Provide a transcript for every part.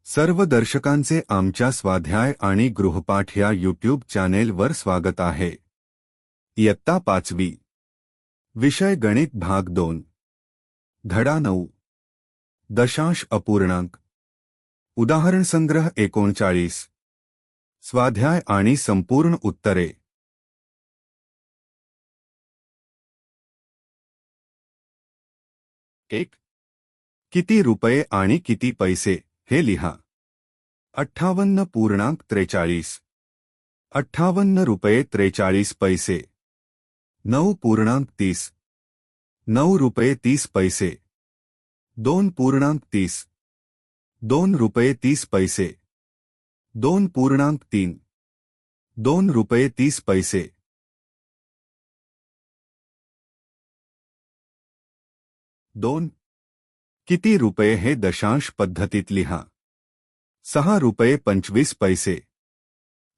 सर्व दर्शकांचे आमच्या स्वाध्याय आणि गृहपाठ या यूट्यूब चॅनेलवर स्वागत आहे। इयत्ता 5वी विषय गणित भाग 2 धडा 9 दशांश अपूर्णांक उदाहरण संग्रह 39 स्वाध्याय आणि संपूर्ण उत्तरे। 1 किती रुपये आणि किती पैसे हे लिहा। 58.43 58 रुपये 43 पैसे 9.30 9 रुपये 30 पैसे 2.30 2 रुपये 30 पैसे 2.3 2 रुपये 30 पैसे 2 किती रुपये हे दशांश पद्धतीत लिहा। 6 रुपये 25 पैसे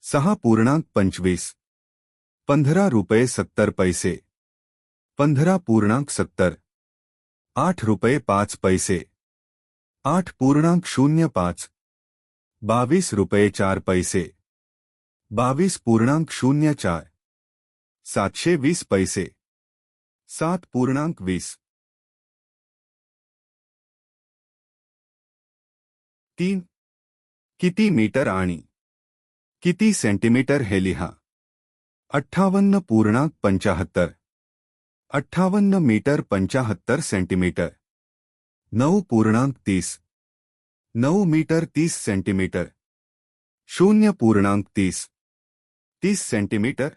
6.25 15 रुपये 70 पैसे 15.70 8 रुपये 5 पैसे 8.05 22 रुपये 4 पैसे 22.04 720 पैसे 7.20 3 किती मीटर आणि किती सेंटीमीटर हे लिहा। 58.75 58 metre 75 centimetre 9.30 9 metre 30 centimetre 0.30 30 centimetre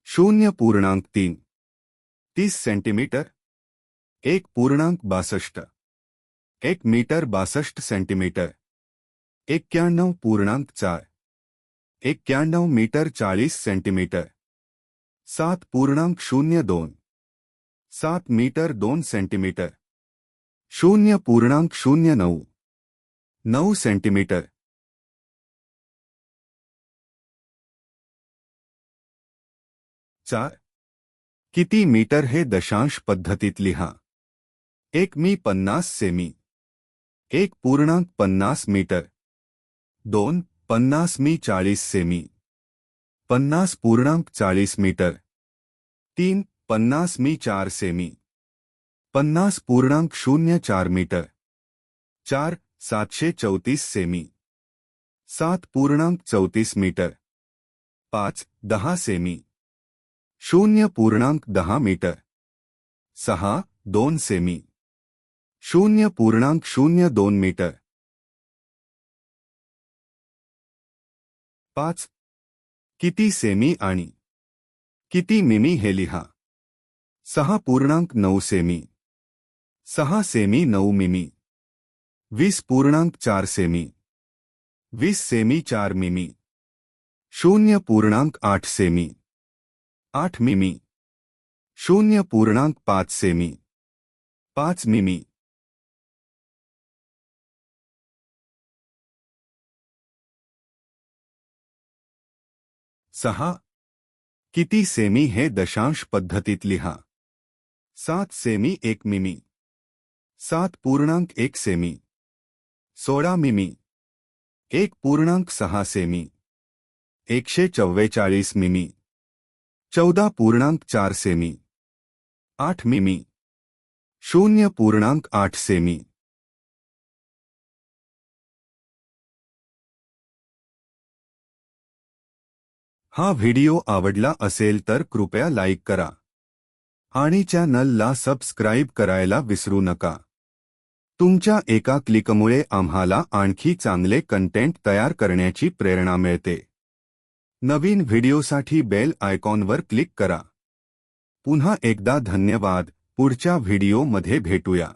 0.3 30 centimetre 1.62 1 metre 62 centimetre 91.4 91 metre 40 centimetre 7.02 7 metre 2 centimetre 0.09 9 centimetre 4 किती मीटर हे दशांश पद्धतीत लिहा। 1 मी 50 सेमी 1.50 मीटर 2 50 मी 40 सेमी 50.40 मीटर 3 50 मी 4 सेमी 50.04 मीटर 4 734 सेमी 7.34 metre 5 10 semi 0.10 metre 6 2 semi 0.02 metre 5 किती सेमी आणि किती मिमी हे लिहा। 6.9 सेमी 6 सेमी 9 मिमी 20.4 सेमी 20 सेमी 4 मिमी 0.8 सेमी 8 मिमी 0.5 सेमी 5 मिमी 6 किती सेमी हे दशांश पद्धतीत लिहा। 7 सेमी 1 मिमी 7.1 सेमी 16 मिमी 1.6 सेमी 144 मिमी 14.4 सेमी 8 मिमी 0.8 सेमी हा व्हिडिओ आवडला असेल तर कृपया लाईक करा आणि चॅनलला सबस्क्राईब करायला विसरू नका। तुमच्या एका क्लिकमुळे आम्हाला आणखी चांगले कंटेंट तयार करण्याची प्रेरणा मिळते। नवीन व्हिडिओसाठी बेल आयकॉनवर क्लिक करा। पुन्हा एकदा धन्यवाद। पुढच्या व्हिडिओमध्ये भेटूया।